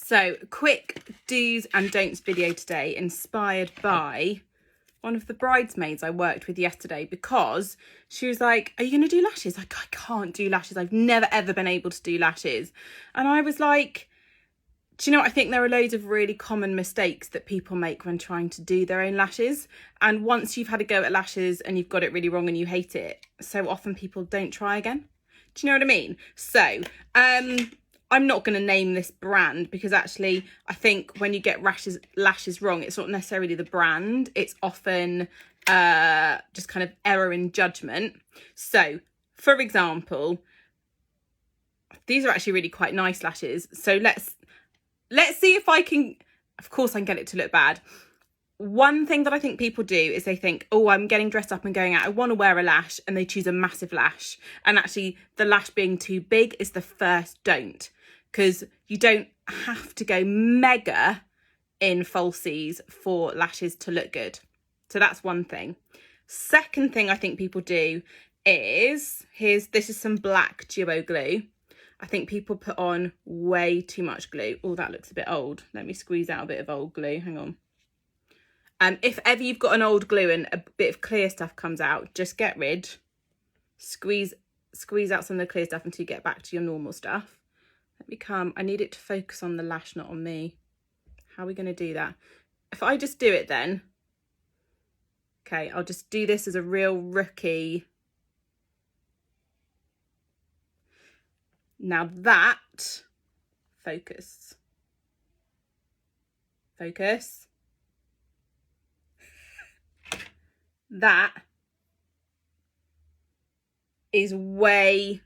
So, quick do's and don'ts video today, inspired by one of the bridesmaids I worked with yesterday, because she was like, are you going to do lashes? Like, I can't do lashes. I've never, ever been able to do lashes. And I was like, do you know what? I think there are loads of really common mistakes that people make when trying to do their own lashes. And once you've had a go at lashes and you've got it really wrong and you hate it, so often people don't try again. Do you know what I mean? So, I'm not going to name this brand, because actually I think when you get lashes wrong, it's not necessarily the brand. It's often just kind of error in judgment. So, for example, these are actually really quite nice lashes. So let's see if I can, of course I can get it to look bad. One thing that I think people do is they think, oh, I'm getting dressed up and going out, I want to wear a lash, and they choose a massive lash. And actually the lash being too big is the first don't, because you don't have to go mega in falsies for lashes to look good. So that's one thing. Second thing I think people do is, this is some black duo glue. I think people put on way too much glue. Oh, that looks a bit old. Let me squeeze out a bit of old glue. Hang on. If ever you've got an old glue and a bit of clear stuff comes out, just get rid. Squeeze out some of the clear stuff until you get back to your normal stuff. I need it to focus on the lash, not on me. How are we going to do that? If I just do it then. Okay, I'll just do this as a real rookie. Now that, focus. That is way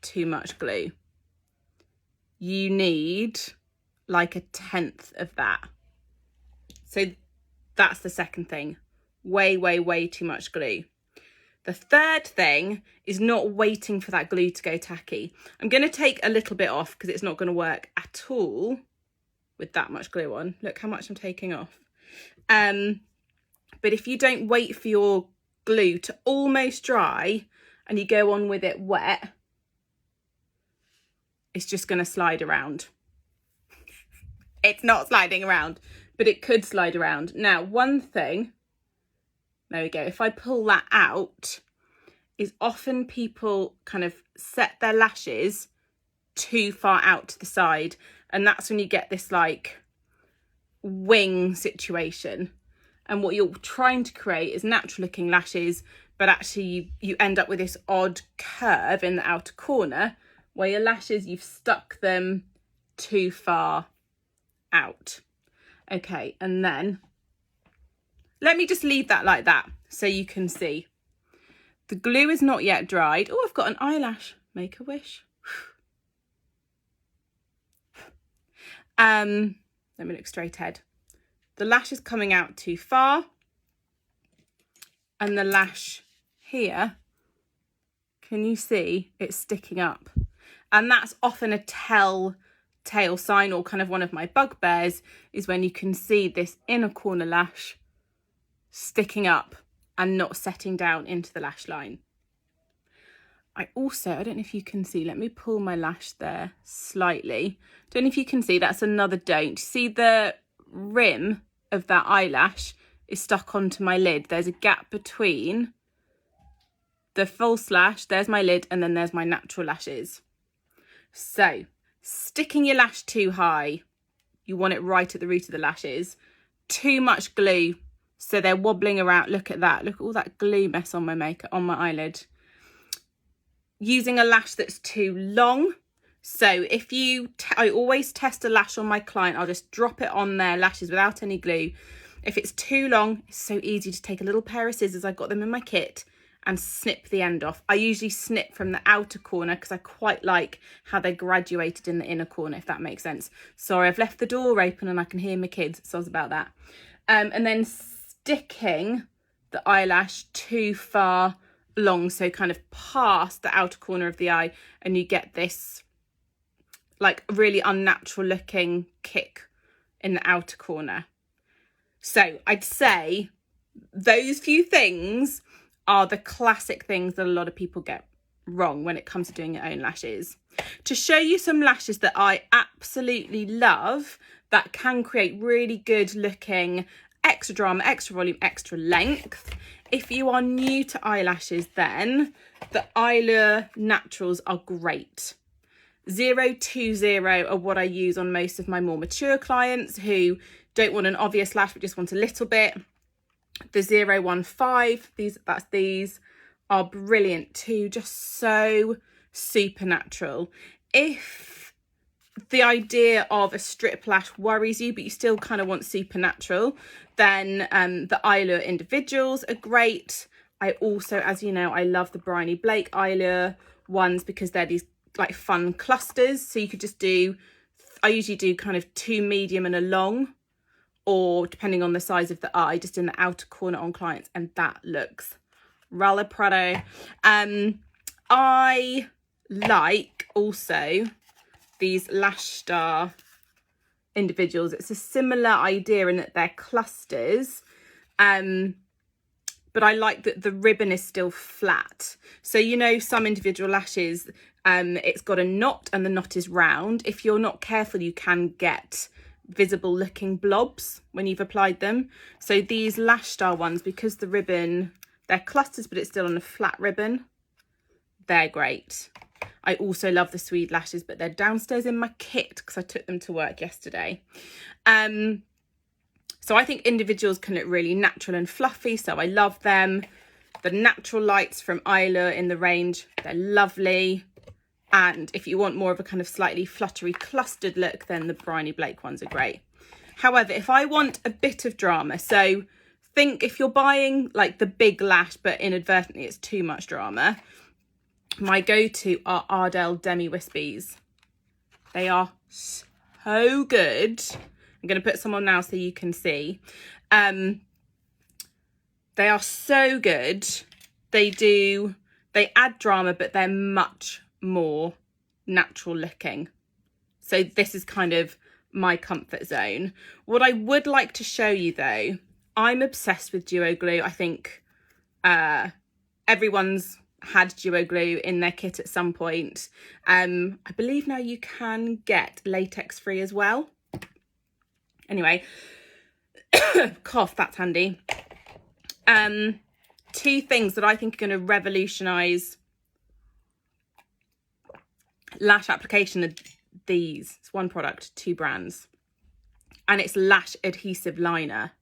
too much glue. You need like 1/10 of that. So that's the second thing. Way too much glue. The third thing is not waiting for that glue to go tacky. I'm going to take a little bit off because it's not going to work at all with that much glue on. Look how much I'm taking off. But if you don't wait for your glue to almost dry and you go on with it wet, it's just going to slide around. It's not sliding around, but it could slide around. Now, one thing, there we go. If I pull that out, is often people kind of set their lashes too far out to the side. And that's when you get this like wing situation. And what you're trying to create is natural looking lashes, but actually you end up with this odd curve in the outer corner where your lashes, you've stuck them too far out. Okay, and then let me just leave that like that so you can see. The glue is not yet dried. Oh, I've got an eyelash. Make a wish. Let me look straight ahead. The lash is coming out too far. And the lash here, can you see it's sticking up? And that's often a telltale sign, or kind of one of my bugbears, is when you can see this inner corner lash sticking up and not setting down into the lash line. I don't know if you can see, let me pull my lash there slightly. Don't know if you can see, that's another don't. See the rim of that eyelash is stuck onto my lid. There's a gap between the false lash, there's my lid, and then there's my natural lashes. So, sticking your lash too high, you want it right at the root of the lashes. Too much glue, so they're wobbling around. Look at that. Look at all that glue mess on my makeup, on my eyelid. Using a lash that's too long. So if I always test a lash on my client. I'll just drop it on their lashes without any glue. If it's too long, it's so easy to take a little pair of scissors. I've got them in my kit, and snip the end off. I usually snip from the outer corner because I quite like how they're graduated in the inner corner, if that makes sense. Sorry, I've left the door open and I can hear my kids, so I was about that. And then sticking the eyelash too far long, so kind of past the outer corner of the eye, and you get this like really unnatural looking kick in the outer corner. So I'd say those few things are the classic things that a lot of people get wrong when it comes to doing your own lashes. To show you some lashes that I absolutely love that can create really good looking extra drama, extra volume, extra length. If you are new to eyelashes, then the Eyelure Naturals are great. 020 are what I use on most of my more mature clients who don't want an obvious lash but just want a little bit. The 015, these are brilliant too, just so supernatural. If the idea of a strip lash worries you but you still kind of want supernatural, then the Eyelure individuals are great. I also, as you know, I love the Bryony Blake Eyelure ones because they're these like fun clusters, so you could just do, I usually do kind of 2 medium and a long, or depending on the size of the eye, just in the outer corner on clients, and that looks ralla Prado. I like also these Lash Star individuals. It's a similar idea in that they're clusters, but I like that the ribbon is still flat. So, you know, some individual lashes, it's got a knot and the knot is round. If you're not careful, you can get visible looking blobs when you've applied them. So these Lash Star ones, because the ribbon, they're clusters, but it's still on a flat ribbon, they're great. I also love the Swede lashes, but they're downstairs in my kit because I took them to work yesterday. So I think individuals can look really natural and fluffy, so I love them. The natural lights from Eyelure in the range, they're lovely. And if you want more of a kind of slightly fluttery clustered look, then the Bryony Blake ones are great. However, if I want a bit of drama, so think if you're buying like the big lash, but inadvertently it's too much drama, my go-to are Ardell Demi Wispies. They are so good. I'm going to put some on now so you can see. They are so good. They add drama, but they're much more natural looking. So this is kind of my comfort zone. What I would like to show you though, I'm obsessed with Duo Glue. I think everyone's had Duo Glue in their kit at some point. I believe now you can get latex free as well. Anyway, cough, that's handy. 2 things that I think are going to revolutionise lash application are these. It's one product, 2 brands. And it's Lash Adhesive Liner.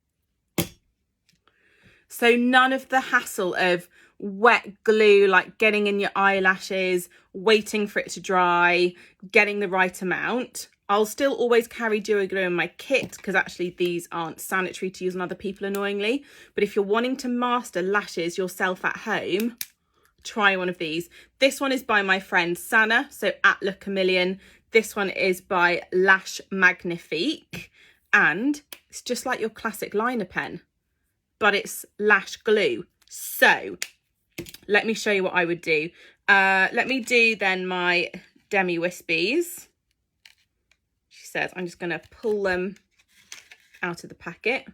So none of the hassle of wet glue, like getting in your eyelashes, waiting for it to dry, getting the right amount. I'll still always carry Duo Glue in my kit because actually these aren't sanitary to use on other people, annoyingly. But if you're wanting to master lashes yourself at home, try one of these. This one is by my friend Sana, so at Look a Million. This one is by Lash Magnifique, and it's just like your classic liner pen, but it's lash glue. So let me show you what I would do. Let me do then my Demi Wispies. She says I'm just going to pull them out of the packet.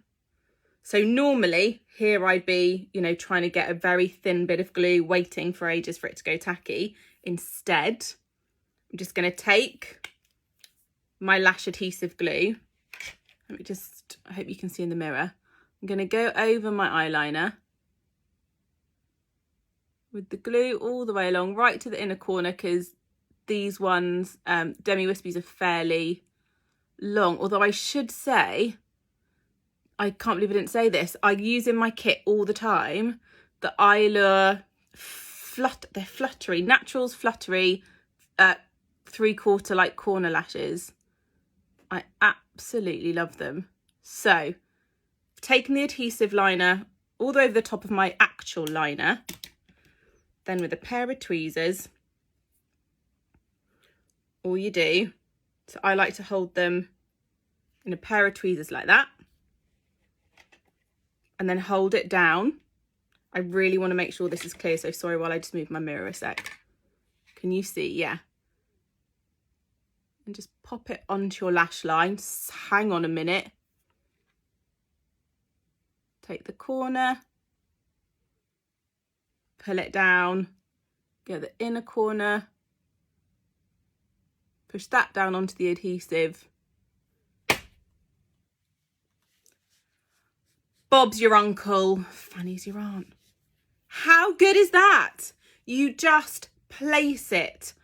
So normally here I'd be, you know, trying to get a very thin bit of glue, waiting for ages for it to go tacky. Instead, I'm just going to take my lash adhesive glue. Let me just, I hope you can see in the mirror. I'm going to go over my eyeliner with the glue all the way along, right to the inner corner, because these ones, Demi Wispies, are fairly long. Although I should say, I can't believe I didn't say this, I use in my kit all the time the Eyelure they're fluttery, Naturals Fluttery 3/4 like corner lashes. I absolutely love them. So I've taken the adhesive liner all the way over the top of my actual liner. Then with a pair of tweezers, all you do, so I like to hold them in a pair of tweezers like that, and then hold it down. I really want to make sure this is clear, so sorry while I just move my mirror a sec. Can you see? Yeah. And just pop it onto your lash line. Just hang on a minute. Take the corner, pull it down, get the inner corner, push that down onto the adhesive. Bob's your uncle, Fanny's your aunt. How good is that? You just place it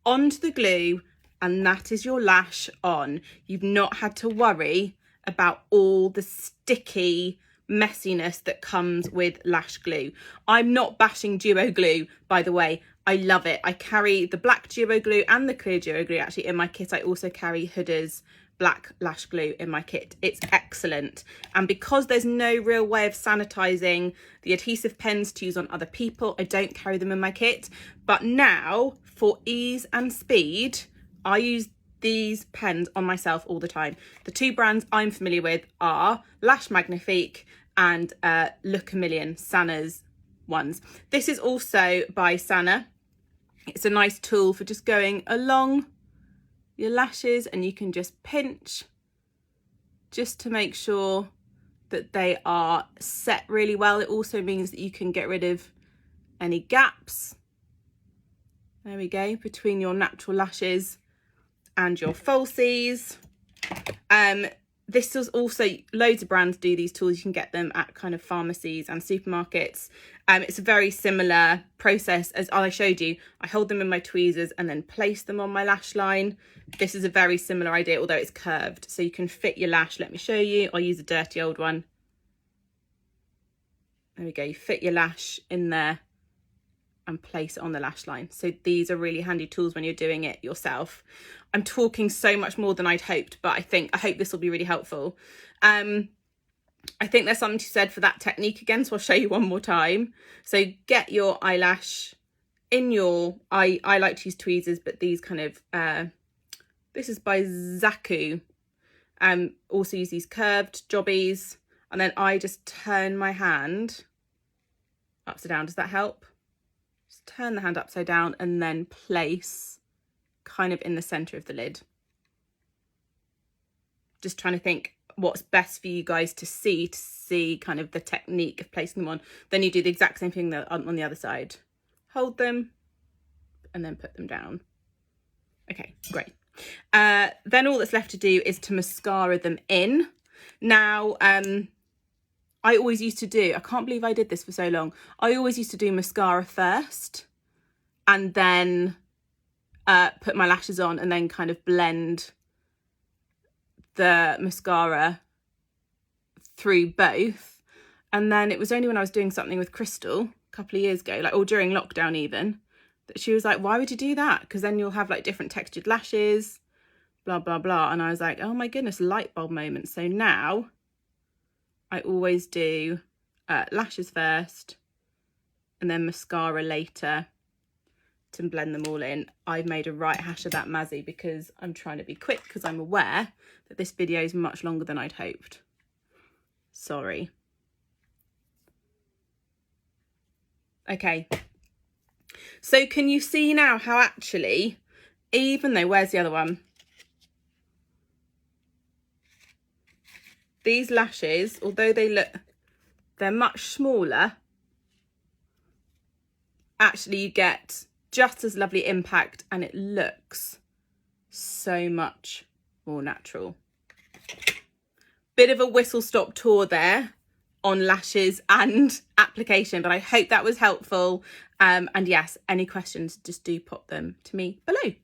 onto the glue and that is your lash on. You've not had to worry about all the sticky messiness that comes with lash glue. I'm not bashing duo glue, by the way. I love it. I carry the black duo glue and the clear duo glue actually in my kit. I also carry Huda's black lash glue in my kit. It's excellent. And because there's no real way of sanitizing the adhesive pens to use on other people, I don't carry them in my kit. But now, for ease and speed, I use these pens on myself all the time. The two brands I'm familiar with are Lash Magnifique and Look a Million, Sana's ones. This is also by Sana. It's a nice tool for just going along your lashes, and you can just pinch just to make sure that they are set really well. It also means that you can get rid of any gaps. There we go, between your natural lashes and your falsies. This is also, loads of brands do these tools. You can get them at kind of pharmacies and supermarkets. It's a very similar process as I showed you. I hold them in my tweezers and then place them on my lash line. This is a very similar idea, although it's curved. So you can fit your lash. Let me show you. I'll use a dirty old one. There we go. You fit your lash in there and place it on the lash line. So these are really handy tools when you're doing it yourself. I'm talking so much more than I'd hoped, but I hope this will be really helpful. I think there's something to be said for that technique again, so I'll show you one more time. So get your eyelash in your, I like to use tweezers, but these kind of, this is by Zaku. Also use these curved jobbies, and then I just turn my hand upside down. Does that help? Just turn the hand upside down and then place kind of in the center of the lid. Just trying to think what's best for you guys to see kind of the technique of placing them on. Then you do the exact same thing on the other side. Hold them and then put them down. Okay, great. Then all that's left to do is to mascara them in. Now, I always used to do, I can't believe I did this for so long. I always used to do mascara first and then put my lashes on and then kind of blend the mascara through both. And then it was only when I was doing something with Crystal a couple of years ago, like, or during lockdown even, that she was like, why would you do that? Because then you'll have like different textured lashes, blah, blah, blah. And I was like, oh my goodness, light bulb moment. So now I always do lashes first and then mascara later to blend them all in. I've made a right hash of that mazzy because I'm trying to be quick because I'm aware that this video is much longer than I'd hoped. Sorry. Okay. So can you see now how actually, even though, where's the other one? These lashes, although they're much smaller, actually you get just as lovely impact and it looks so much more natural. Bit of a whistle stop tour there on lashes and application, but I hope that was helpful. And yes, any questions, just do pop them to me below.